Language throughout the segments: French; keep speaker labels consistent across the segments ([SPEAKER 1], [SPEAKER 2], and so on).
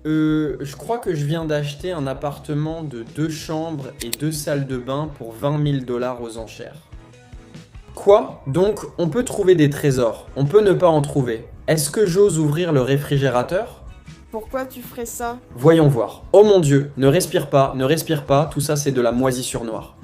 [SPEAKER 1] Je crois que je viens d'acheter un appartement de 2 chambres et 2 salles de bain pour 20 000 $ aux enchères. Quoi? Donc, on peut trouver des trésors, on peut ne pas en trouver. Est-ce que j'ose ouvrir le réfrigérateur?
[SPEAKER 2] Pourquoi tu ferais ça?
[SPEAKER 1] Voyons voir. Oh mon Dieu, ne respire pas, tout ça c'est de la moisissure noire.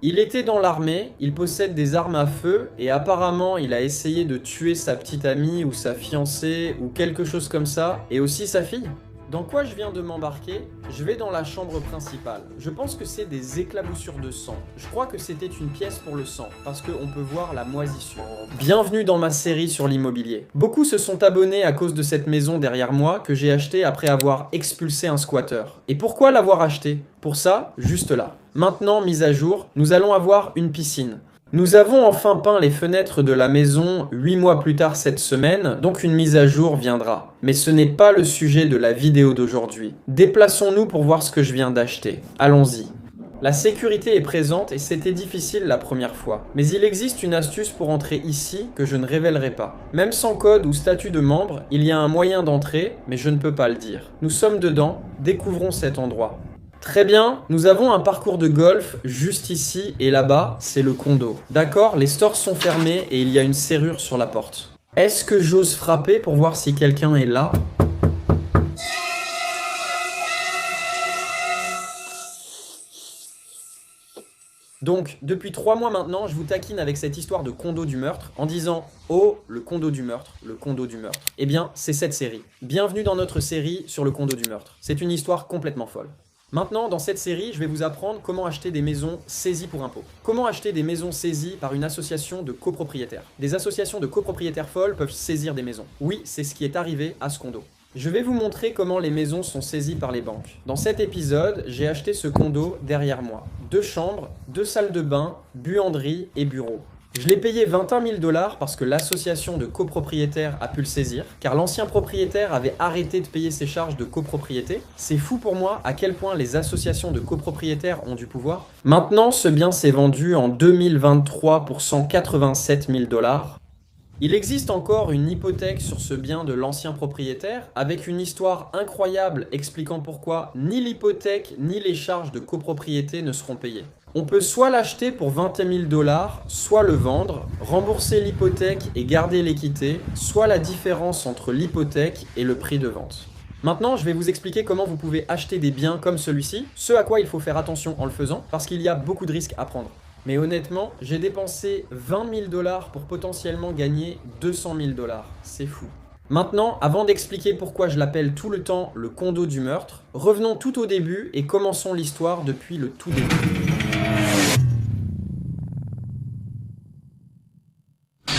[SPEAKER 1] Il était dans l'armée, il possède des armes à feu et apparemment il a essayé de tuer sa petite amie ou sa fiancée ou quelque chose comme ça et aussi sa fille. Dans quoi je viens de m'embarquer? Je vais dans la chambre principale. Je pense que c'est des éclaboussures de sang. Je crois que c'était une pièce pour le sang, parce qu'on peut voir la moisissure. Bienvenue dans ma série sur l'immobilier. Beaucoup se sont abonnés à cause de cette maison derrière moi que j'ai achetée après avoir expulsé un squatter. Et pourquoi l'avoir achetée? Pour ça, juste là. Maintenant, mise à jour, nous allons avoir une piscine. Nous avons enfin peint les fenêtres de la maison 8 mois plus tard cette semaine, donc une mise à jour viendra. Mais ce n'est pas le sujet de la vidéo d'aujourd'hui. Déplaçons-nous pour voir ce que je viens d'acheter. Allons-y. La sécurité est présente et c'était difficile la première fois. Mais il existe une astuce pour entrer ici que je ne révélerai pas. Même sans code ou statut de membre, il y a un moyen d'entrer, mais je ne peux pas le dire. Nous sommes dedans, découvrons cet endroit. Très bien, nous avons un parcours de golf juste ici et là-bas, c'est le condo. D'accord, les stores sont fermés et il y a une serrure sur la porte. Est-ce que j'ose frapper pour voir si quelqu'un est là? Donc, depuis 3 mois maintenant, je vous taquine avec cette histoire de condo du meurtre en disant « Oh, le condo du meurtre, le condo du meurtre ». Eh bien, c'est cette série. Bienvenue dans notre série sur le condo du meurtre. C'est une histoire complètement folle. Maintenant, dans cette série, je vais vous apprendre comment acheter des maisons saisies pour impôt. Comment acheter des maisons saisies par une association de copropriétaires. Des associations de copropriétaires folles peuvent saisir des maisons. Oui, c'est ce qui est arrivé à ce condo. Je vais vous montrer comment les maisons sont saisies par les banques. Dans cet épisode, j'ai acheté ce condo derrière moi. 2 chambres, 2 salles de bain, buanderie et bureau. Je l'ai payé 21 000 $ parce que l'association de copropriétaires a pu le saisir, car l'ancien propriétaire avait arrêté de payer ses charges de copropriété. C'est fou pour moi à quel point les associations de copropriétaires ont du pouvoir. Maintenant, ce bien s'est vendu en 2023 pour 187 000 $. Il existe encore une hypothèque sur ce bien de l'ancien propriétaire, avec une histoire incroyable expliquant pourquoi ni l'hypothèque ni les charges de copropriété ne seront payées. On peut soit l'acheter pour 21 000 $, soit le vendre, rembourser l'hypothèque et garder l'équité, soit la différence entre l'hypothèque et le prix de vente. Maintenant, je vais vous expliquer comment vous pouvez acheter des biens comme celui-ci, ce à quoi il faut faire attention en le faisant, parce qu'il y a beaucoup de risques à prendre. Mais honnêtement, j'ai dépensé 20 000 $ pour potentiellement gagner 200 000 $. C'est fou. Maintenant, avant d'expliquer pourquoi je l'appelle tout le temps le condo du meurtre, revenons tout au début et commençons l'histoire depuis le tout début.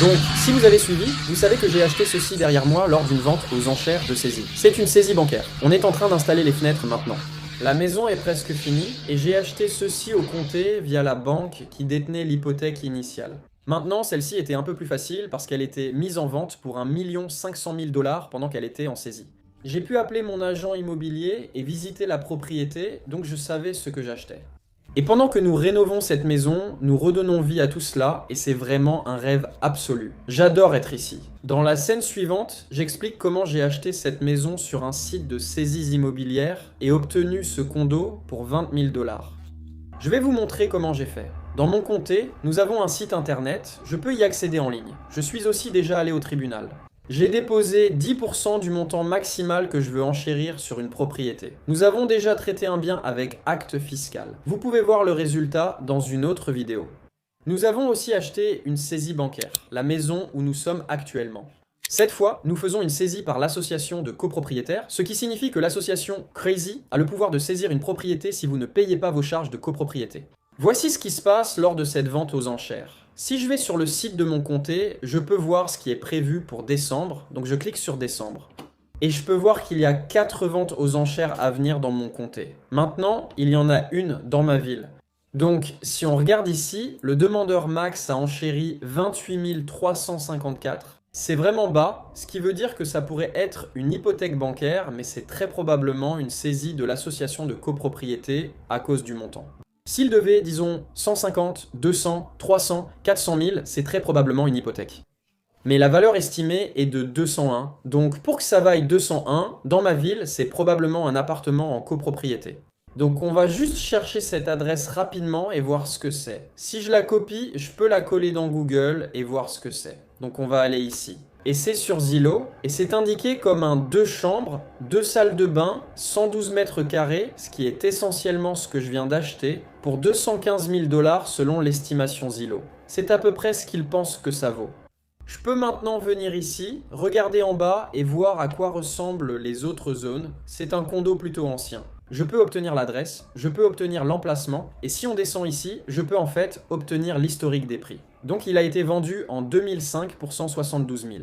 [SPEAKER 1] Donc, si vous avez suivi, vous savez que j'ai acheté ceci derrière moi lors d'une vente aux enchères de saisie. C'est une saisie bancaire. On est en train d'installer les fenêtres maintenant. La maison est presque finie et j'ai acheté ceci au comté via la banque qui détenait l'hypothèque initiale. Maintenant, celle-ci était un peu plus facile parce qu'elle était mise en vente pour 1 500 000 $ pendant qu'elle était en saisie. J'ai pu appeler mon agent immobilier et visiter la propriété, donc je savais ce que j'achetais. Et pendant que nous rénovons cette maison, nous redonnons vie à tout cela et c'est vraiment un rêve absolu. J'adore être ici. Dans la scène suivante, j'explique comment j'ai acheté cette maison sur un site de saisies immobilières et obtenu ce condo pour 20 000 $. Je vais vous montrer comment j'ai fait. Dans mon comté, nous avons un site internet, je peux y accéder en ligne. Je suis aussi déjà allé au tribunal. J'ai déposé 10% du montant maximal que je veux enchérir sur une propriété. Nous avons déjà traité un bien avec acte fiscal. Vous pouvez voir le résultat dans une autre vidéo. Nous avons aussi acheté une saisie bancaire, la maison où nous sommes actuellement. Cette fois, nous faisons une saisie par l'association de copropriétaires, ce qui signifie que l'association Crazy a le pouvoir de saisir une propriété si vous ne payez pas vos charges de copropriété. Voici ce qui se passe lors de cette vente aux enchères. Si je vais sur le site de mon comté, je peux voir ce qui est prévu pour décembre, donc je clique sur décembre. Et je peux voir qu'il y a 4 ventes aux enchères à venir dans mon comté. Maintenant, il y en a une dans ma ville. Donc, si on regarde ici, le demandeur max a enchéri 28 354. C'est vraiment bas, ce qui veut dire que ça pourrait être une hypothèque bancaire, mais c'est très probablement une saisie de l'association de copropriété à cause du montant. S'il devait, disons, 150, 200, 300, 400 000, c'est très probablement une hypothèque. Mais la valeur estimée est de 201, donc pour que ça vaille 201, dans ma ville, c'est probablement un appartement en copropriété. Donc on va juste chercher cette adresse rapidement et voir ce que c'est. Si je la copie, je peux la coller dans Google et voir ce que c'est. Donc on va aller ici. Et c'est sur Zillow, et c'est indiqué comme un 2 chambres, 2 salles de bain, 112 mètres carrés, ce qui est essentiellement ce que je viens d'acheter, pour 215 000 $ selon l'estimation Zillow. C'est à peu près ce qu'ils pensent que ça vaut. Je peux maintenant venir ici, regarder en bas et voir à quoi ressemblent les autres zones. C'est un condo plutôt ancien. Je peux obtenir l'adresse, je peux obtenir l'emplacement, et si on descend ici, je peux en fait obtenir l'historique des prix. Donc il a été vendu en 2005 pour 172 000.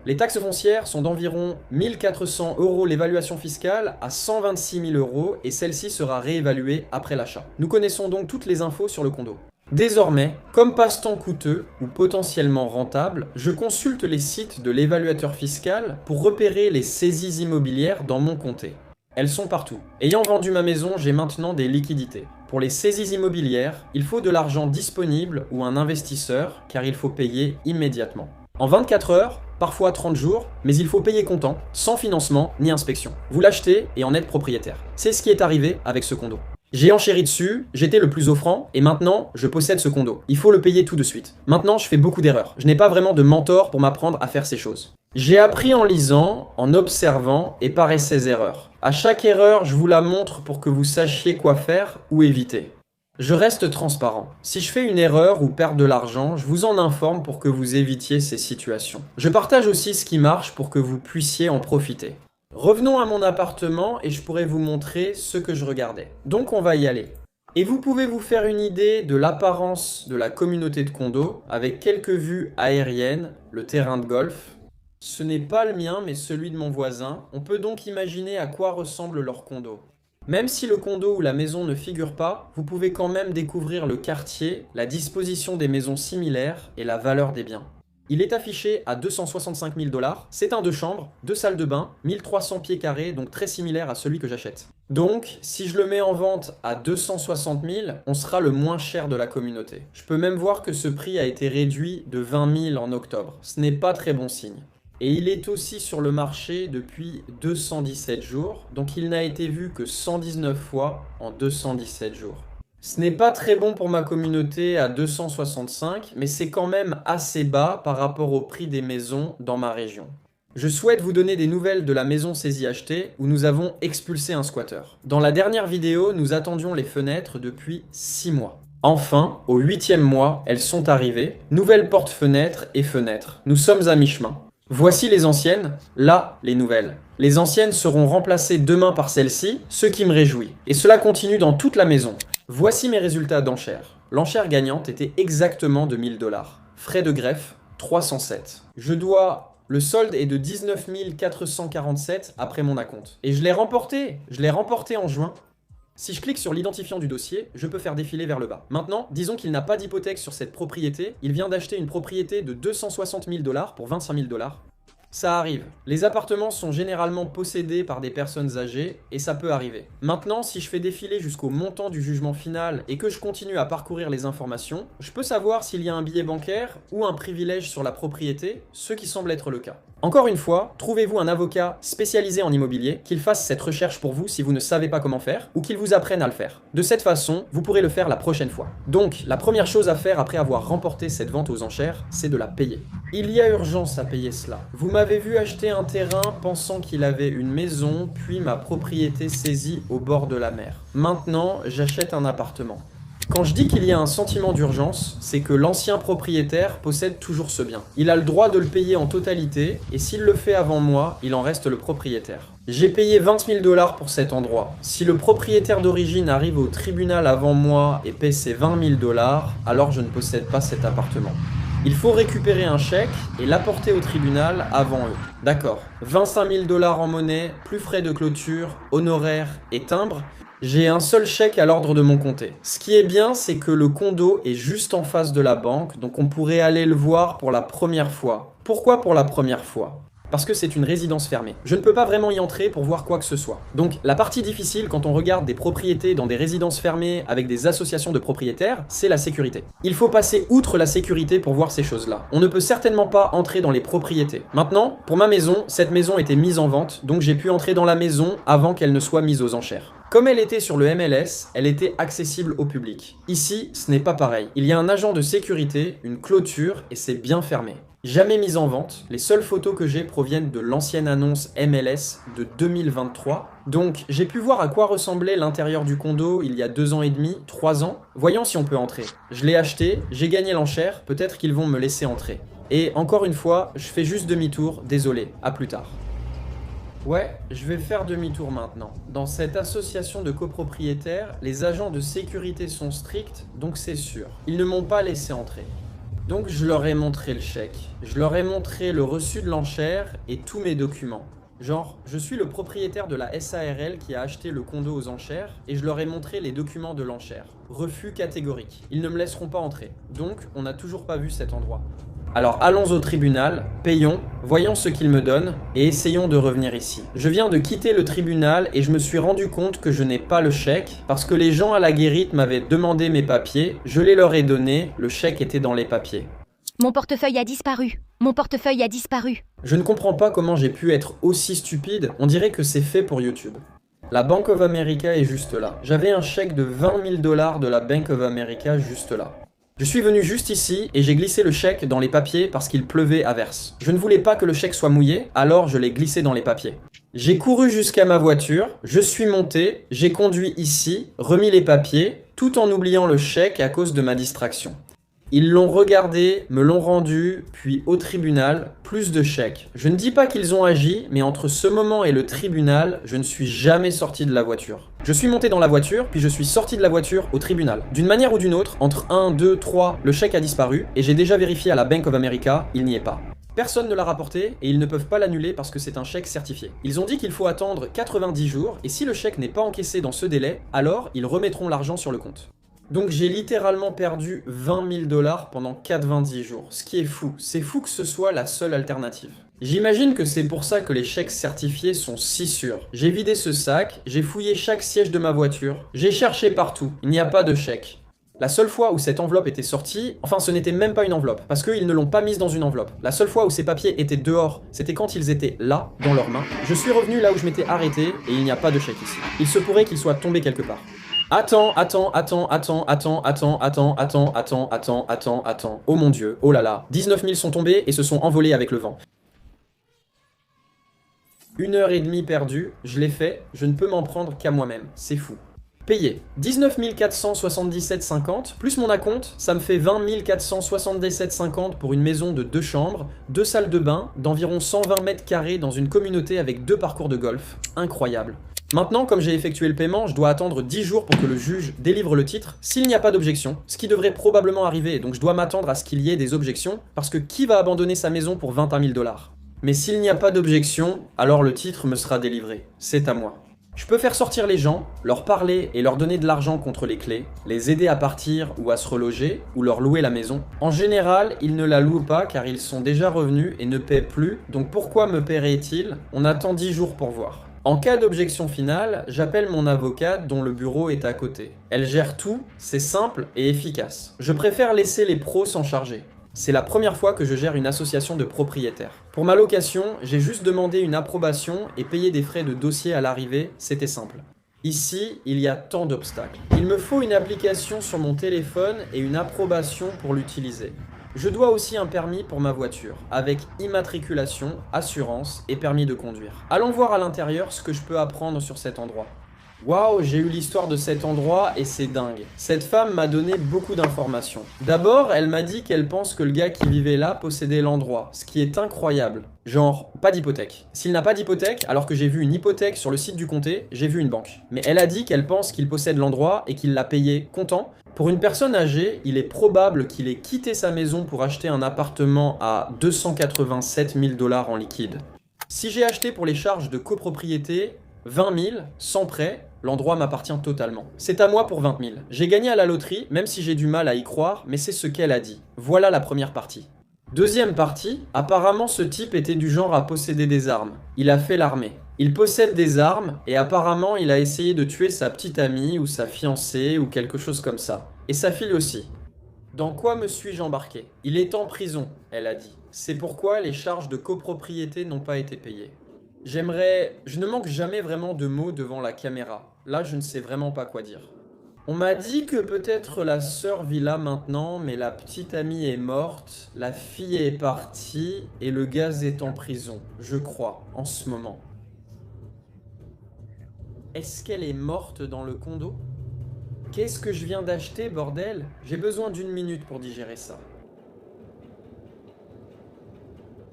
[SPEAKER 1] Les taxes foncières sont d'environ 1 400 € l'évaluation fiscale à 126 000 € et celle-ci sera réévaluée après l'achat. Nous connaissons donc toutes les infos sur le condo. Désormais, comme passe-temps coûteux ou potentiellement rentable, je consulte les sites de l'évaluateur fiscal pour repérer les saisies immobilières dans mon comté. Elles sont partout. Ayant vendu ma maison, j'ai maintenant des liquidités. Pour les saisies immobilières, il faut de l'argent disponible ou un investisseur, car il faut payer immédiatement. En 24 heures, parfois 30 jours, mais il faut payer comptant, sans financement ni inspection. Vous l'achetez et en êtes propriétaire. C'est ce qui est arrivé avec ce condo. J'ai enchéri dessus, j'étais le plus offrant, et maintenant, je possède ce condo. Il faut le payer tout de suite. Maintenant, je fais beaucoup d'erreurs. Je n'ai pas vraiment de mentor pour m'apprendre à faire ces choses. J'ai appris en lisant, en observant et par essais erreurs. À chaque erreur, je vous la montre pour que vous sachiez quoi faire ou éviter. Je reste transparent. Si je fais une erreur ou perds de l'argent, je vous en informe pour que vous évitiez ces situations. Je partage aussi ce qui marche pour que vous puissiez en profiter. Revenons à mon appartement et je pourrais vous montrer ce que je regardais. Donc on va y aller. Et vous pouvez vous faire une idée de l'apparence de la communauté de condos avec quelques vues aériennes, le terrain de golf. Ce n'est pas le mien mais celui de mon voisin. On peut donc imaginer à quoi ressemble leur condo. Même si le condo ou la maison ne figure pas, vous pouvez quand même découvrir le quartier, la disposition des maisons similaires et la valeur des biens. Il est affiché à 265 000 $, c'est un 2 chambres, 2 salles de bain, 1300 pieds carrés, donc très similaire à celui que j'achète. Donc, si je le mets en vente à 260 000, on sera le moins cher de la communauté. Je peux même voir que ce prix a été réduit de 20 000 en octobre. Ce n'est pas très bon signe. Et il est aussi sur le marché depuis 217 jours, donc il n'a été vu que 119 fois en 217 jours. Ce n'est pas très bon pour ma communauté à 265, mais c'est quand même assez bas par rapport au prix des maisons dans ma région. Je souhaite vous donner des nouvelles de la maison saisie achetée où nous avons expulsé un squatter. Dans la dernière vidéo, nous attendions les fenêtres depuis 6 mois. Enfin, au 8e mois, elles sont arrivées. Nouvelles portes-fenêtres et fenêtres. Nous sommes à mi-chemin. Voici les anciennes, là les nouvelles. Les anciennes seront remplacées demain par celles-ci, ce qui me réjouit. Et cela continue dans toute la maison. Voici mes résultats d'enchères. L'enchère gagnante était exactement de 1 000 $. Frais de greffe, 307. Le solde est de 19 447 après mon acompte. Et je l'ai remporté en juin. Si je clique sur l'identifiant du dossier, je peux faire défiler vers le bas. Maintenant, disons qu'il n'a pas d'hypothèque sur cette propriété, il vient d'acheter une propriété de 260 000 $ pour 25 000 $. Ça arrive. Les appartements sont généralement possédés par des personnes âgées et ça peut arriver. Maintenant, si je fais défiler jusqu'au montant du jugement final et que je continue à parcourir les informations, je peux savoir s'il y a un billet bancaire ou un privilège sur la propriété, ce qui semble être le cas. Encore une fois, trouvez-vous un avocat spécialisé en immobilier, qu'il fasse cette recherche pour vous si vous ne savez pas comment faire, ou qu'il vous apprenne à le faire. De cette façon, vous pourrez le faire la prochaine fois. Donc, la première chose à faire après avoir remporté cette vente aux enchères, c'est de la payer. Il y a urgence à payer cela. Vous m'avez vu acheter un terrain pensant qu'il avait une maison, puis ma propriété saisie au bord de la mer. Maintenant, j'achète un appartement. Quand je dis qu'il y a un sentiment d'urgence, c'est que l'ancien propriétaire possède toujours ce bien. Il a le droit de le payer en totalité, et s'il le fait avant moi, il en reste le propriétaire. J'ai payé 20 000 $ pour cet endroit. Si le propriétaire d'origine arrive au tribunal avant moi et paie ses 20 000 $, alors je ne possède pas cet appartement. Il faut récupérer un chèque et l'apporter au tribunal avant eux. D'accord. 25 000 $ en monnaie, plus frais de clôture, honoraires et timbres. J'ai un seul chèque à l'ordre de mon comté. Ce qui est bien, c'est que le condo est juste en face de la banque, donc on pourrait aller le voir pour la première fois. Pourquoi pour la première fois ? parce que c'est une résidence fermée. Je ne peux pas vraiment y entrer pour voir quoi que ce soit. Donc la partie difficile quand on regarde des propriétés dans des résidences fermées avec des associations de propriétaires, c'est la sécurité. Il faut passer outre la sécurité pour voir ces choses-là. On ne peut certainement pas entrer dans les propriétés. Maintenant, pour ma maison, cette maison était mise en vente, donc j'ai pu entrer dans la maison avant qu'elle ne soit mise aux enchères. Comme elle était sur le MLS, elle était accessible au public. Ici, ce n'est pas pareil. Il y a un agent de sécurité, une clôture et c'est bien fermé. Jamais mise en vente, les seules photos que j'ai proviennent de l'ancienne annonce MLS de 2023. Donc j'ai pu voir à quoi ressemblait l'intérieur du condo il y a 2 ans et demi, 3 ans. Voyons si on peut entrer. Je l'ai acheté, j'ai gagné l'enchère, peut-être qu'ils vont me laisser entrer. Et encore une fois, je fais juste demi-tour, désolé, à plus tard. Ouais, je vais faire demi-tour maintenant. Dans cette association de copropriétaires, les agents de sécurité sont stricts, donc c'est sûr. Ils ne m'ont pas laissé entrer. Donc je leur ai montré le chèque, je leur ai montré le reçu de l'enchère et tous mes documents. Genre, je suis le propriétaire de la SARL qui a acheté le condo aux enchères et je leur ai montré les documents de l'enchère. Refus catégorique. Ils ne me laisseront pas entrer. Donc, on n'a toujours pas vu cet endroit. Alors allons au tribunal, payons, voyons ce qu'ils me donnent et essayons de revenir ici. Je viens de quitter le tribunal et je me suis rendu compte que je n'ai pas le chèque parce que les gens à la guérite m'avaient demandé mes papiers, je les leur ai donnés, le chèque était dans les papiers.
[SPEAKER 3] Mon portefeuille a disparu. Mon portefeuille a disparu.
[SPEAKER 1] Je ne comprends pas comment j'ai pu être aussi stupide, on dirait que c'est fait pour YouTube. La Bank of America est juste là. J'avais un chèque de 20 000 $ de la Bank of America juste là. Je suis venu juste ici et j'ai glissé le chèque dans les papiers parce qu'il pleuvait à verse. Je ne voulais pas que le chèque soit mouillé, alors je l'ai glissé dans les papiers. J'ai couru jusqu'à ma voiture, je suis monté, j'ai conduit ici, remis les papiers, tout en oubliant le chèque à cause de ma distraction. Ils l'ont regardé, me l'ont rendu, puis au tribunal, plus de chèques. Je ne dis pas qu'ils ont agi, mais entre ce moment et le tribunal, je ne suis jamais sorti de la voiture. Je suis monté dans la voiture, puis je suis sorti de la voiture au tribunal. D'une manière ou d'une autre, entre 1, 2, 3, le chèque a disparu, et j'ai déjà vérifié à la Bank of America, il n'y est pas. Personne ne l'a rapporté, et ils ne peuvent pas l'annuler parce que c'est un chèque certifié. Ils ont dit qu'il faut attendre 90 jours, et si le chèque n'est pas encaissé dans ce délai, alors ils remettront l'argent sur le compte. Donc j'ai littéralement perdu 20 000 $ pendant 90 jours, ce qui est fou. C'est fou que ce soit la seule alternative. J'imagine que c'est pour ça que les chèques certifiés sont si sûrs. J'ai vidé ce sac, j'ai fouillé chaque siège de ma voiture, j'ai cherché partout, il n'y a pas de chèque. La seule fois où cette enveloppe était sortie, enfin ce n'était même pas une enveloppe, parce qu'ils ne l'ont pas mise dans une enveloppe. La seule fois où ces papiers étaient dehors, c'était quand ils étaient là, dans leurs mains. Je suis revenu là où je m'étais arrêté, et il n'y a pas de chèque ici. Il se pourrait qu'il soit tombé quelque part. Attends. Oh mon dieu, oh là là. 19 000 sont tombés et se sont envolés avec le vent. 1h30 perdue, je l'ai fait, je ne peux m'en prendre qu'à moi-même, c'est fou. Payé 19 477,50 plus mon acompte, ça me fait 20 477,50 pour une maison de 2 chambres, 2 salles de bain, d'environ 120 mètres carrés dans une communauté avec 2 parcours de golf. Incroyable. Maintenant, comme j'ai effectué le paiement, je dois attendre 10 jours pour que le juge délivre le titre, s'il n'y a pas d'objection, ce qui devrait probablement arriver, donc je dois m'attendre à ce qu'il y ait des objections, parce que qui va abandonner sa maison pour 21 000 $? Mais s'il n'y a pas d'objection, alors le titre me sera délivré. C'est à moi. Je peux faire sortir les gens, leur parler et leur donner de l'argent contre les clés, les aider à partir ou à se reloger, ou leur louer la maison. En général, ils ne la louent pas car ils sont déjà revenus et ne paient plus, donc pourquoi me paieraient-ils? On attend 10 jours pour voir. En cas d'objection finale, j'appelle mon avocate dont le bureau est à côté. Elle gère tout, c'est simple et efficace. Je préfère laisser les pros s'en charger. C'est la première fois que je gère une association de propriétaires. Pour ma location, j'ai juste demandé une approbation et payé des frais de dossier à l'arrivée, c'était simple. Ici, il y a tant d'obstacles. Il me faut une application sur mon téléphone et une approbation pour l'utiliser. Je dois aussi un permis pour ma voiture, avec immatriculation, assurance et permis de conduire. Allons voir à l'intérieur ce que je peux apprendre sur cet endroit. Waouh, j'ai eu l'histoire de cet endroit et c'est dingue. Cette femme m'a donné beaucoup d'informations. D'abord, elle m'a dit qu'elle pense que le gars qui vivait là possédait l'endroit, ce qui est incroyable. Genre, pas d'hypothèque. S'il n'a pas d'hypothèque, alors que j'ai vu une hypothèque sur le site du comté, j'ai vu une banque. Mais elle a dit qu'elle pense qu'il possède l'endroit et qu'il l'a payé comptant. Pour une personne âgée, il est probable qu'il ait quitté sa maison pour acheter un appartement à 287 000 $ en liquide. Si j'ai acheté pour les charges de copropriété 20 000, sans prêt, l'endroit m'appartient totalement. C'est à moi pour 20 000. J'ai gagné à la loterie, même si j'ai du mal à y croire, mais c'est ce qu'elle a dit. Voilà la première partie. Deuxième partie, apparemment ce type était du genre à posséder des armes. Il a fait l'armée. Il possède des armes et apparemment il a essayé de tuer sa petite amie ou sa fiancée ou quelque chose comme ça. Et sa fille aussi. Dans quoi me suis-je embarqué? Il est en prison, elle a dit. C'est pourquoi les charges de copropriété n'ont pas été payées. Je ne manque jamais vraiment de mots devant la caméra. Là, je ne sais vraiment pas quoi dire. On m'a dit que peut-être la sœur vit là maintenant, mais la petite amie est morte, la fille est partie et le gaz est en prison, je crois, en ce moment. Est-ce qu'elle est morte dans le condo? Qu'est-ce que je viens d'acheter, bordel? J'ai besoin d'une minute pour digérer ça.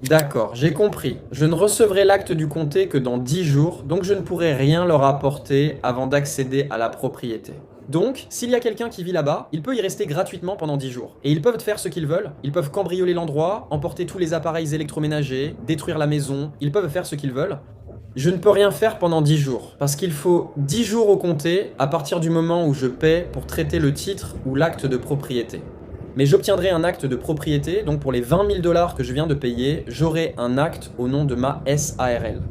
[SPEAKER 1] D'accord, j'ai compris. Je ne recevrai l'acte du comté que dans 10 jours, donc je ne pourrai rien leur apporter avant d'accéder à la propriété. Donc, s'il y a quelqu'un qui vit là-bas, il peut y rester gratuitement pendant 10 jours. Et ils peuvent faire ce qu'ils veulent, ils peuvent cambrioler l'endroit, emporter tous les appareils électroménagers, détruire la maison, ils peuvent faire ce qu'ils veulent. Je ne peux rien faire pendant 10 jours, parce qu'il faut 10 jours au comté à partir du moment où je paie pour traiter le titre ou l'acte de propriété. Mais j'obtiendrai un acte de propriété, donc pour les 20 000 $ que je viens de payer, j'aurai un acte au nom de ma SARL.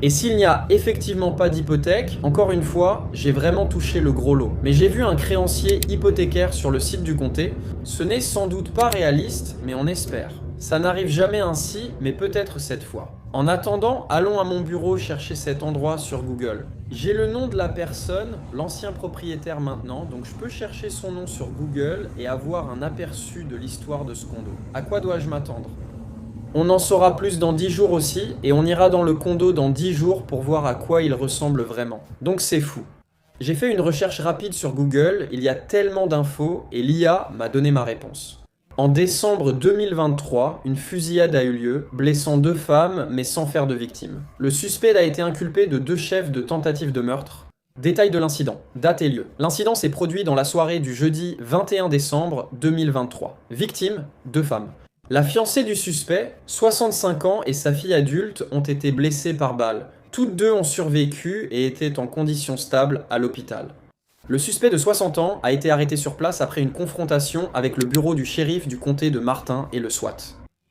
[SPEAKER 1] Et s'il n'y a effectivement pas d'hypothèque, encore une fois, j'ai vraiment touché le gros lot. Mais j'ai vu un créancier hypothécaire sur le site du comté. Ce n'est sans doute pas réaliste, mais on espère. Ça n'arrive jamais ainsi, mais peut-être cette fois. En attendant, allons à mon bureau chercher cet endroit sur Google. J'ai le nom de la personne, l'ancien propriétaire maintenant, donc je peux chercher son nom sur Google et avoir un aperçu de l'histoire de ce condo. À quoi dois-je m'attendre? On en saura plus dans 10 jours aussi, et on ira dans le condo dans 10 jours pour voir à quoi il ressemble vraiment. Donc c'est fou. J'ai fait une recherche rapide sur Google, il y a tellement d'infos, et l'IA m'a donné ma réponse. En décembre 2023, une fusillade a eu lieu, blessant 2 femmes, mais sans faire de victimes. Le suspect a été inculpé de 2 chefs de tentative de meurtre. Détail de l'incident, date et lieu. L'incident s'est produit dans la soirée du jeudi 21 décembre 2023. Victime, 2 femmes. La fiancée du suspect, 65 ans, et sa fille adulte ont été blessées par balle. Toutes 2 ont survécu et étaient en condition stable à l'hôpital. Le suspect de 60 ans a été arrêté sur place après une confrontation avec le bureau du shérif du comté de Martin et le SWAT.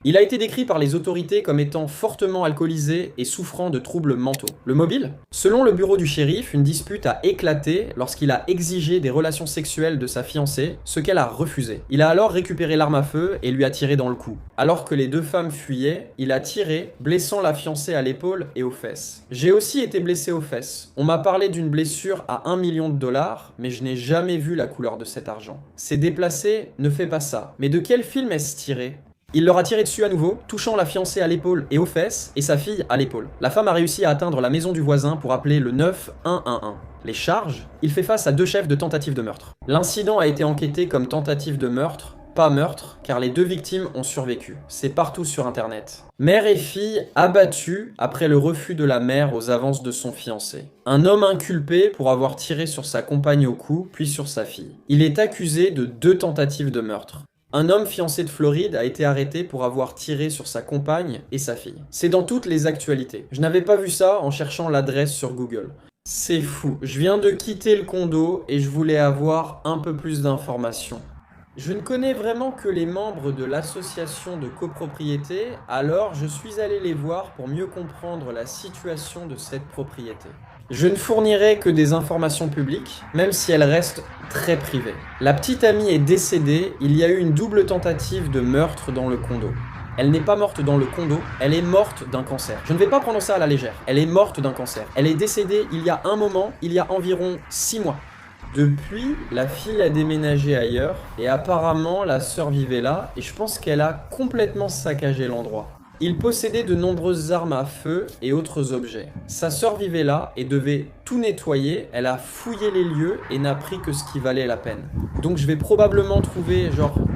[SPEAKER 1] Il a été décrit par les autorités comme étant fortement alcoolisé et souffrant de troubles mentaux. Le mobile? Selon le bureau du shérif, une dispute a éclaté lorsqu'il a exigé des relations sexuelles de sa fiancée, ce qu'elle a refusé. Il a alors récupéré l'arme à feu et lui a tiré dans le cou. Alors que les 2 femmes fuyaient, il a tiré, blessant la fiancée à l'épaule et aux fesses. J'ai aussi été blessé aux fesses. On m'a parlé d'une blessure à 1 million $, mais je n'ai jamais vu la couleur de cet argent. C'est déplacé, ne fais pas ça. Mais de quel film est-ce tiré? Il leur a tiré dessus à nouveau, touchant la fiancée à l'épaule et aux fesses, et sa fille à l'épaule. La femme a réussi à atteindre la maison du voisin pour appeler le 9111. Les charges? Il fait face à 2 chefs de tentative de meurtre. L'incident a été enquêté comme tentative de meurtre, pas meurtre, car les 2 victimes ont survécu. C'est partout sur internet. Mère et fille abattues après le refus de la mère aux avances de son fiancé. Un homme inculpé pour avoir tiré sur sa compagne au cou, puis sur sa fille. Il est accusé de 2 tentatives de meurtre. Un homme fiancé de Floride a été arrêté pour avoir tiré sur sa compagne et sa fille. C'est dans toutes les actualités. Je n'avais pas vu ça en cherchant l'adresse sur Google. C'est fou. Je viens de quitter le condo et je voulais avoir un peu plus d'informations. Je ne connais vraiment que les membres de l'association de copropriété, alors je suis allé les voir pour mieux comprendre la situation de cette propriété. Je ne fournirai que des informations publiques, même si elles restent très privées. La petite amie est décédée, il y a eu une double tentative de meurtre dans le condo. Elle n'est pas morte dans le condo, elle est morte d'un cancer. Je ne vais pas prendre ça à la légère, elle est morte d'un cancer. Elle est décédée il y a un moment, il y a environ 6 mois. Depuis, la fille a déménagé ailleurs, et apparemment la sœur vivait là, et je pense qu'elle a complètement saccagé l'endroit. Il possédait de nombreuses armes à feu et autres objets. Sa sœur vivait là et devait tout nettoyer, elle a fouillé les lieux et n'a pris que ce qui valait la peine. Donc je vais probablement trouver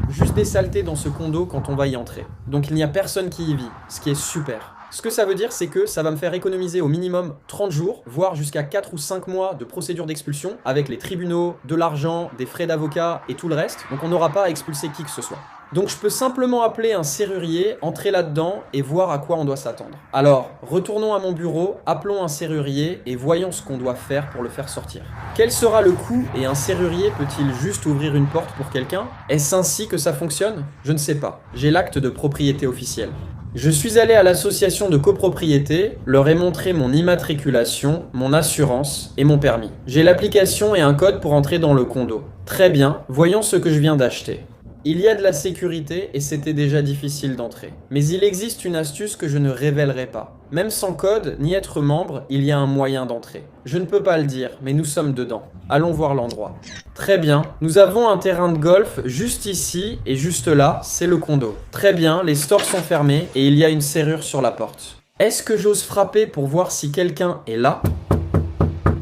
[SPEAKER 1] juste des saletés dans ce condo quand on va y entrer. Donc il n'y a personne qui y vit, ce qui est super. Ce que ça veut dire, c'est que ça va me faire économiser au minimum 30 jours, voire jusqu'à 4 ou 5 mois de procédure d'expulsion, avec les tribunaux, de l'argent, des frais d'avocat et tout le reste, donc on n'aura pas à expulser qui que ce soit. Donc je peux simplement appeler un serrurier, entrer là-dedans et voir à quoi on doit s'attendre. Alors, retournons à mon bureau, appelons un serrurier et voyons ce qu'on doit faire pour le faire sortir. Quel sera le coût et un serrurier peut-il juste ouvrir une porte pour quelqu'un? Est-ce ainsi que ça fonctionne? Je ne sais pas. J'ai l'acte de propriété officiel. Je suis allé à l'association de copropriété, leur ai montré mon immatriculation, mon assurance et mon permis. J'ai l'application et un code pour entrer dans le condo. Très bien, voyons ce que je viens d'acheter. Il y a de la sécurité et c'était déjà difficile d'entrer. Mais il existe une astuce que je ne révélerai pas. Même sans code ni être membre, il y a un moyen d'entrer. Je ne peux pas le dire, mais nous sommes dedans. Allons voir l'endroit. Très bien, nous avons un terrain de golf juste ici et juste là, c'est le condo. Très bien, les stores sont fermés et il y a une serrure sur la porte. Est-ce que j'ose frapper pour voir si quelqu'un est là?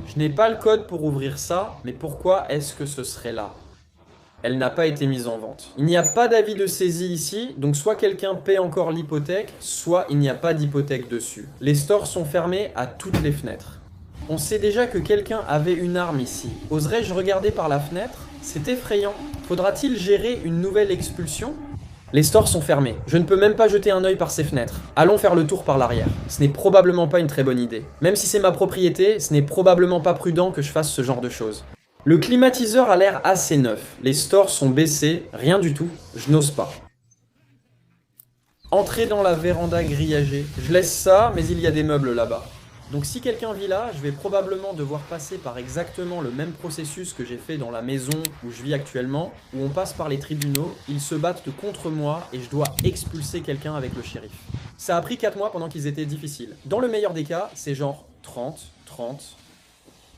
[SPEAKER 1] Je n'ai pas le code pour ouvrir ça, mais pourquoi est-ce que ce serait là? Elle n'a pas été mise en vente. Il n'y a pas d'avis de saisie ici, donc soit quelqu'un paie encore l'hypothèque, soit il n'y a pas d'hypothèque dessus. Les stores sont fermés à toutes les fenêtres. On sait déjà que quelqu'un avait une arme ici. Oserais-je regarder par la fenêtre? C'est effrayant. Faudra-t-il gérer une nouvelle expulsion? Les stores sont fermés. Je ne peux même pas jeter un œil par ces fenêtres. Allons faire le tour par l'arrière. Ce n'est probablement pas une très bonne idée. Même si c'est ma propriété, ce n'est probablement pas prudent que je fasse ce genre de choses. Le climatiseur a l'air assez neuf. Les stores sont baissés, rien du tout. Je n'ose pas. Entrer dans la véranda grillagée. Je laisse ça, mais il y a des meubles là-bas. Donc si quelqu'un vit là, je vais probablement devoir passer par exactement le même processus que j'ai fait dans la maison où je vis actuellement, où on passe par les tribunaux, ils se battent contre moi et je dois expulser quelqu'un avec le shérif. Ça a pris 4 mois pendant qu'ils étaient difficiles. Dans le meilleur des cas, c'est genre 30.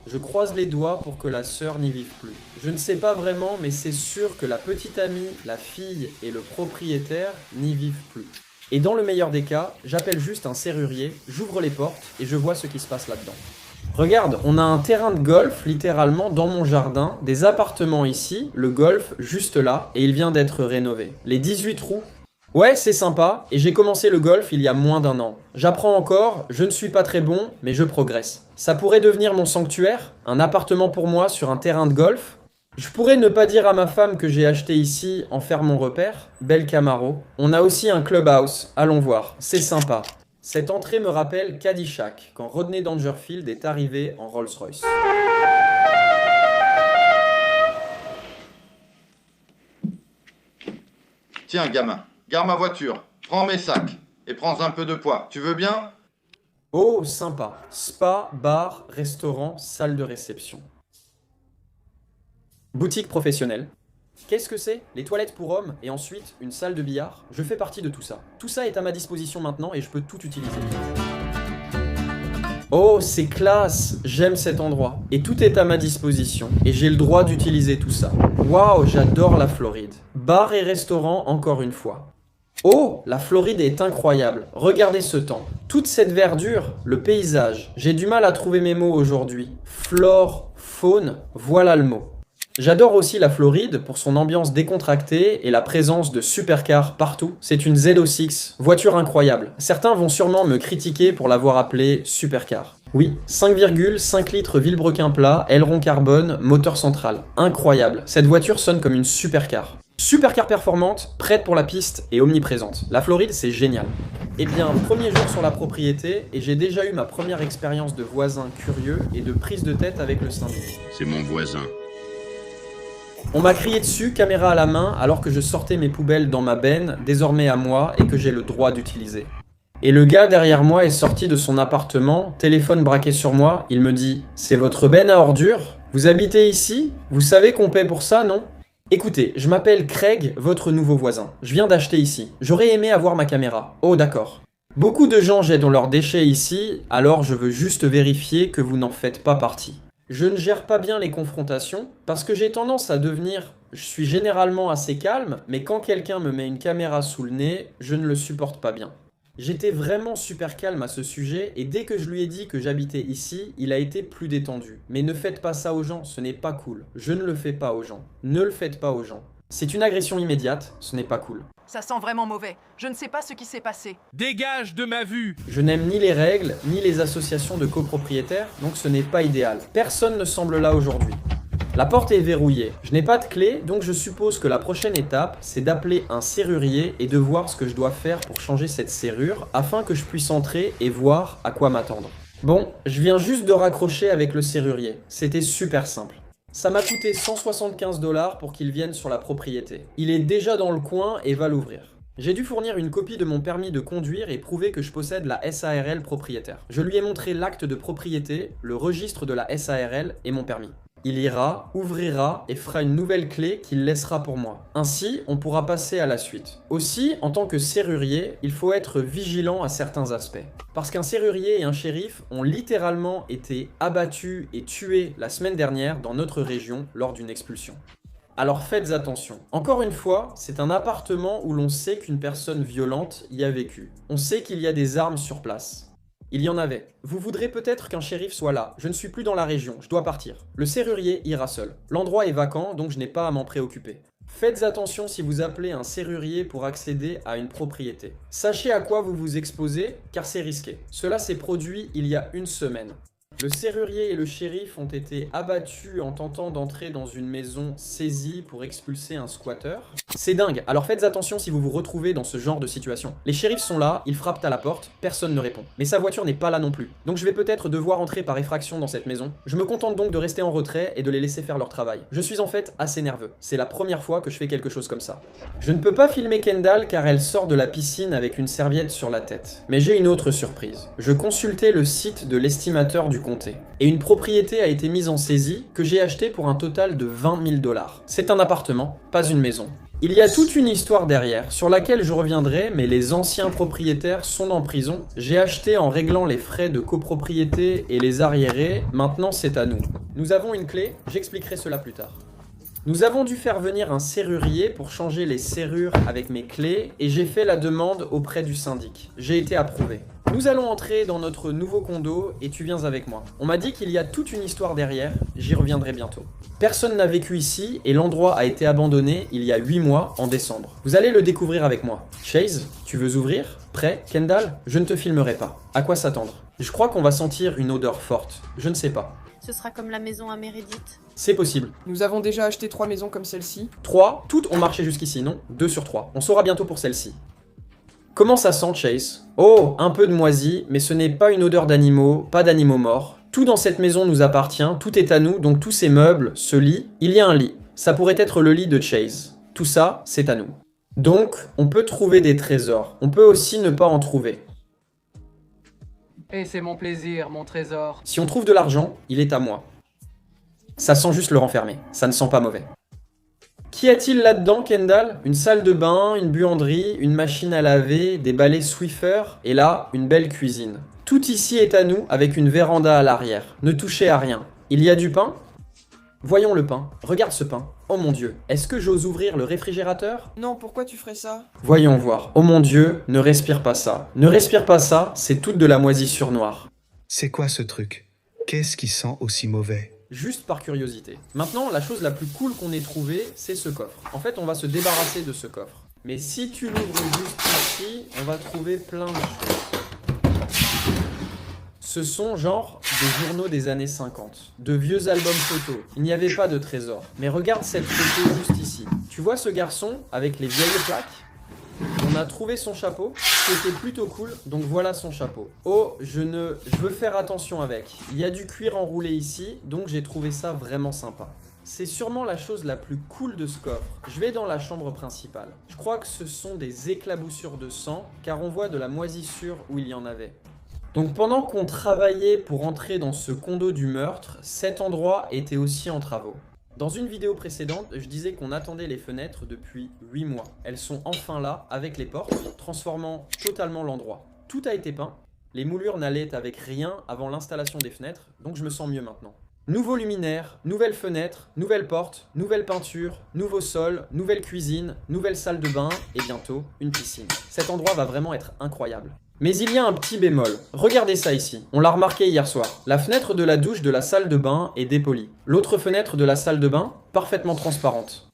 [SPEAKER 1] Je croise les doigts pour que la sœur n'y vive plus. Je ne sais pas vraiment, mais c'est sûr que la petite amie, la fille et le propriétaire n'y vivent plus. Et dans le meilleur des cas, j'appelle juste un serrurier, j'ouvre les portes et je vois ce qui se passe là-dedans. Regarde, on a un terrain de golf littéralement dans mon jardin, des appartements ici, le golf juste là, et il vient d'être rénové. Les 18 trous. Ouais, c'est sympa, et j'ai commencé le golf il y a moins d'1 an. J'apprends encore, je ne suis pas très bon, mais je progresse. Ça pourrait devenir mon sanctuaire, un appartement pour moi sur un terrain de golf. Je pourrais ne pas dire à ma femme que j'ai acheté ici, en faire mon repère. Belle Camaro. On a aussi un clubhouse, allons voir, c'est sympa. Cette entrée me rappelle Caddyshack, quand Rodney Dangerfield est arrivé en Rolls-Royce.
[SPEAKER 4] Tiens, gamin, garde ma voiture, prends mes sacs et prends un peu de poids. Tu veux bien?
[SPEAKER 1] Oh, sympa. Spa, bar, restaurant, salle de réception. Boutique professionnelle. Qu'est-ce que c'est? Les toilettes pour hommes et ensuite une salle de billard? Je fais partie de tout ça. Tout ça est à ma disposition maintenant et je peux tout utiliser. Oh, c'est classe! J'aime cet endroit. Et tout est à ma disposition. Et j'ai le droit d'utiliser tout ça. Waouh, j'adore la Floride. Bar et restaurant encore une fois. Oh, la Floride est incroyable. Regardez ce temps. Toute cette verdure, le paysage. J'ai du mal à trouver mes mots aujourd'hui. Flore, faune, voilà le mot. J'adore aussi la Floride pour son ambiance décontractée et la présence de supercars partout. C'est une Z06, voiture incroyable. Certains vont sûrement me critiquer pour l'avoir appelée supercar. Oui, 5,5 litres Villebrequin plat, aileron carbone, moteur central. Incroyable. Cette voiture sonne comme une supercar. Supercar performante, prête pour la piste et omniprésente. La Floride, c'est génial. Eh bien, premier jour sur la propriété et j'ai déjà eu ma première expérience de voisin curieux et de prise de tête avec le syndic.
[SPEAKER 5] C'est mon voisin.
[SPEAKER 1] On m'a crié dessus, caméra à la main, alors que je sortais mes poubelles dans ma benne, désormais à moi, et que j'ai le droit d'utiliser. Et le gars derrière moi est sorti de son appartement, téléphone braqué sur moi, il me dit « C'est votre benne à ordures? Vous habitez ici? Vous savez qu'on paie pour ça, non ?» Écoutez, je m'appelle Craig, votre nouveau voisin. Je viens d'acheter ici. J'aurais aimé avoir ma caméra. Oh d'accord. Beaucoup de gens jettent leurs déchets ici, alors je veux juste vérifier que vous n'en faites pas partie. Je ne gère pas bien les confrontations, parce que j'ai tendance à devenir... Je suis généralement assez calme, mais quand quelqu'un me met une caméra sous le nez, je ne le supporte pas bien. J'étais vraiment super calme à ce sujet, et dès que je lui ai dit que j'habitais ici, il a été plus détendu. Mais ne faites pas ça aux gens, ce n'est pas cool. Je ne le fais pas aux gens. Ne le faites pas aux gens. C'est une agression immédiate, ce n'est pas cool.
[SPEAKER 5] Ça sent vraiment mauvais. Je ne sais pas ce qui s'est passé.
[SPEAKER 6] Dégage de ma vue!
[SPEAKER 1] Je n'aime ni les règles, ni les associations de copropriétaires, donc ce n'est pas idéal. Personne ne semble là aujourd'hui. La porte est verrouillée. Je n'ai pas de clé, donc je suppose que la prochaine étape, c'est d'appeler un serrurier et de voir ce que je dois faire pour changer cette serrure, afin que je puisse entrer et voir à quoi m'attendre. Bon, je viens juste de raccrocher avec le serrurier. C'était super simple. Ça m'a coûté 175 $ pour qu'il vienne sur la propriété. Il est déjà dans le coin et va l'ouvrir. J'ai dû fournir une copie de mon permis de conduire et prouver que je possède la SARL propriétaire. Je lui ai montré l'acte de propriété, le registre de la SARL et mon permis. Il ira, ouvrira et fera une nouvelle clé qu'il laissera pour moi. Ainsi, on pourra passer à la suite. Aussi, en tant que serrurier, il faut être vigilant à certains aspects. Parce qu'un serrurier et un shérif ont littéralement été abattus et tués la semaine dernière dans notre région lors d'une expulsion. Alors faites attention. Encore une fois, c'est un appartement où l'on sait qu'une personne violente y a vécu. On sait qu'il y a des armes sur place. Il y en avait. Vous voudrez peut-être qu'un shérif soit là. Je ne suis plus dans la région, je dois partir. Le serrurier ira seul. L'endroit est vacant, donc je n'ai pas à m'en préoccuper. Faites attention si vous appelez un serrurier pour accéder à une propriété. Sachez à quoi vous vous exposez, car c'est risqué. Cela s'est produit il y a une semaine. Le serrurier et le shérif ont été abattus en tentant d'entrer dans une maison saisie pour expulser un squatter. C'est dingue, alors faites attention si vous vous retrouvez dans ce genre de situation. Les shérifs sont là, ils frappent à la porte, personne ne répond. Mais sa voiture n'est pas là non plus. Donc je vais peut-être devoir entrer par effraction dans cette maison. Je me contente donc de rester en retrait et de les laisser faire leur travail. Je suis en fait assez nerveux. C'est la première fois que je fais quelque chose comme ça. Je ne peux pas filmer Kendall car elle sort de la piscine avec une serviette sur la tête. Mais j'ai une autre surprise. Je consultais le site de l'estimateur du comté. Et une propriété a été mise en saisie que j'ai achetée pour un total de 20 000 $. C'est un appartement, pas une maison. Il y a toute une histoire derrière, sur laquelle je reviendrai, mais les anciens propriétaires sont en prison. J'ai acheté en réglant les frais de copropriété et les arriérés, maintenant c'est à nous. Nous avons une clé, j'expliquerai cela plus tard. Nous avons dû faire venir un serrurier pour changer les serrures avec mes clés et j'ai fait la demande auprès du syndic. J'ai été approuvé. Nous allons entrer dans notre nouveau condo et tu viens avec moi. On m'a dit qu'il y a toute une histoire derrière, j'y reviendrai bientôt. Personne n'a vécu ici et l'endroit a été abandonné il y a 8 mois en décembre. Vous allez le découvrir avec moi. Chase, tu veux ouvrir? Prêt? Kendall? Je ne te filmerai pas. À quoi s'attendre? Je crois qu'on va sentir une odeur forte. Je ne sais pas.
[SPEAKER 7] Ce sera comme la maison à Meredith.
[SPEAKER 1] C'est possible.
[SPEAKER 2] Nous avons déjà acheté 3 maisons comme celle-ci.
[SPEAKER 1] 3, toutes ont marché jusqu'ici, non? 2 sur 3. On saura bientôt pour celle-ci. Comment ça sent, Chase? Oh, un peu de moisi, mais ce n'est pas une odeur d'animaux, pas d'animaux morts. Tout dans cette maison nous appartient, tout est à nous, donc tous ces meubles, ce lit, il y a un lit. Ça pourrait être le lit de Chase. Tout ça, c'est à nous. Donc, on peut trouver des trésors. On peut aussi ne pas en trouver.
[SPEAKER 8] Et c'est mon plaisir, mon trésor.
[SPEAKER 1] Si on trouve de l'argent, il est à moi. Ça sent juste le renfermer, ça ne sent pas mauvais. Qu'y a-t-il là-dedans, Kendall? Une salle de bain, une buanderie, une machine à laver, des balais Swiffer, et là, une belle cuisine. Tout ici est à nous, avec une véranda à l'arrière. Ne touchez à rien. Il y a du pain? Voyons le pain. Regarde ce pain. Oh mon Dieu. Est-ce que j'ose ouvrir le réfrigérateur?
[SPEAKER 2] Non, pourquoi tu ferais ça?
[SPEAKER 1] Voyons voir. Oh mon Dieu, ne respire pas ça. Ne respire pas ça, c'est toute de la moisissure noire.
[SPEAKER 9] C'est quoi ce truc? Qu'est-ce qui sent aussi mauvais?
[SPEAKER 1] Juste par curiosité. Maintenant, la chose la plus cool qu'on ait trouvée, c'est ce coffre. En fait, on va se débarrasser de ce coffre. Mais si tu l'ouvres juste ici, on va trouver plein de choses. Ce sont genre des journaux des années 50, de vieux albums photos. Il n'y avait pas de trésor. Mais regarde cette photo juste ici. Tu vois ce garçon avec les vieilles plaques? On a trouvé son chapeau, c'était plutôt cool, donc voilà son chapeau. Oh, je veux faire attention avec. Il y a du cuir enroulé ici, donc j'ai trouvé ça vraiment sympa. C'est sûrement la chose la plus cool de ce coffre. Je vais dans la chambre principale. Je crois que ce sont des éclaboussures de sang, car on voit de la moisissure où il y en avait. Donc pendant qu'on travaillait pour entrer dans ce condo du meurtre, cet endroit était aussi en travaux. Dans une vidéo précédente, je disais qu'on attendait les fenêtres depuis 8 mois. Elles sont enfin là, avec les portes, transformant totalement l'endroit. Tout a été peint, les moulures n'allaient avec rien avant l'installation des fenêtres, donc je me sens mieux maintenant. Nouveau luminaire, nouvelles fenêtres, nouvelles portes, nouvelle peinture, nouveau sol, nouvelle cuisine, nouvelle salle de bain et bientôt une piscine. Cet endroit va vraiment être incroyable. Mais il y a un petit bémol. Regardez ça ici. On l'a remarqué hier soir. La fenêtre de la douche de la salle de bain est dépolie. L'autre fenêtre de la salle de bain, parfaitement transparente.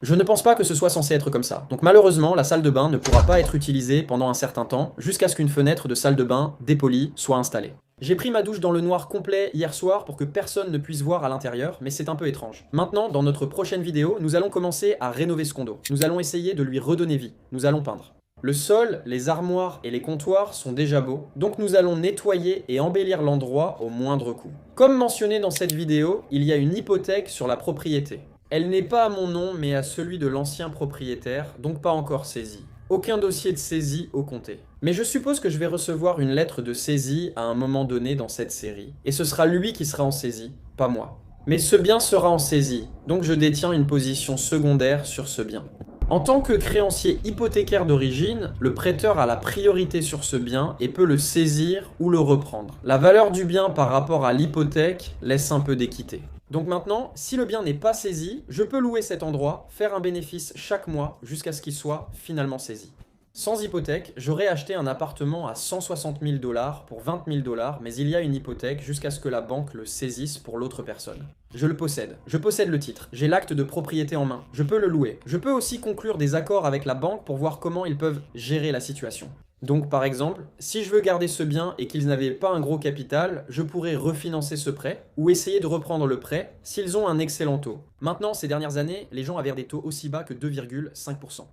[SPEAKER 1] Je ne pense pas que ce soit censé être comme ça. Donc malheureusement, la salle de bain ne pourra pas être utilisée pendant un certain temps, jusqu'à ce qu'une fenêtre de salle de bain dépolie soit installée. J'ai pris ma douche dans le noir complet hier soir pour que personne ne puisse voir à l'intérieur, mais c'est un peu étrange. Maintenant, dans notre prochaine vidéo, nous allons commencer à rénover ce condo. Nous allons essayer de lui redonner vie. Nous allons peindre. Le sol, les armoires et les comptoirs sont déjà beaux, donc nous allons nettoyer et embellir l'endroit au moindre coût. Comme mentionné dans cette vidéo, il y a une hypothèque sur la propriété. Elle n'est pas à mon nom, mais à celui de l'ancien propriétaire, donc pas encore saisie. Aucun dossier de saisie au comté. Mais je suppose que je vais recevoir une lettre de saisie à un moment donné dans cette série, et ce sera lui qui sera en saisie, pas moi. Mais ce bien sera en saisie, donc je détiens une position secondaire sur ce bien. En tant que créancier hypothécaire d'origine, le prêteur a la priorité sur ce bien et peut le saisir ou le reprendre. La valeur du bien par rapport à l'hypothèque laisse un peu d'équité. Donc maintenant, si le bien n'est pas saisi, je peux louer cet endroit, faire un bénéfice chaque mois jusqu'à ce qu'il soit finalement saisi. Sans hypothèque, j'aurais acheté un appartement à 160 000 $ pour 20 000 $, mais il y a une hypothèque jusqu'à ce que la banque le saisisse pour l'autre personne. Je le possède. Je possède le titre. J'ai l'acte de propriété en main. Je peux le louer. Je peux aussi conclure des accords avec la banque pour voir comment ils peuvent gérer la situation. Donc par exemple, si je veux garder ce bien et qu'ils n'avaient pas un gros capital, je pourrais refinancer ce prêt ou essayer de reprendre le prêt s'ils ont un excellent taux. Maintenant, ces dernières années, les gens avaient des taux aussi bas que 2,5%.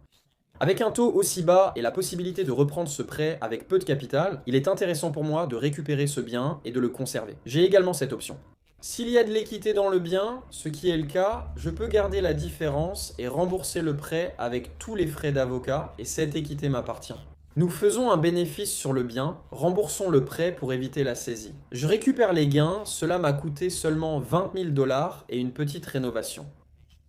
[SPEAKER 1] Avec un taux aussi bas et la possibilité de reprendre ce prêt avec peu de capital, il est intéressant pour moi de récupérer ce bien et de le conserver. J'ai également cette option. S'il y a de l'équité dans le bien, ce qui est le cas, je peux garder la différence et rembourser le prêt avec tous les frais d'avocat et cette équité m'appartient. Nous faisons un bénéfice sur le bien, remboursons le prêt pour éviter la saisie. Je récupère les gains, cela m'a coûté seulement 20 000 $ et une petite rénovation.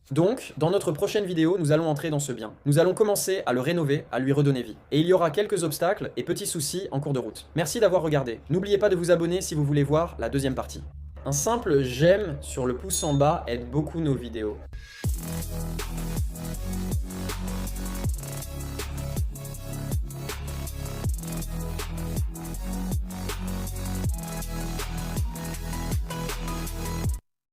[SPEAKER 1] Donc, dans notre prochaine vidéo, nous allons entrer dans ce bien. Nous allons commencer à le rénover, à lui redonner vie. Et il y aura quelques obstacles et petits soucis en cours de route. Merci d'avoir regardé. N'oubliez pas de vous abonner si vous voulez voir la deuxième partie. Un simple j'aime sur le pouce en bas aide beaucoup nos vidéos.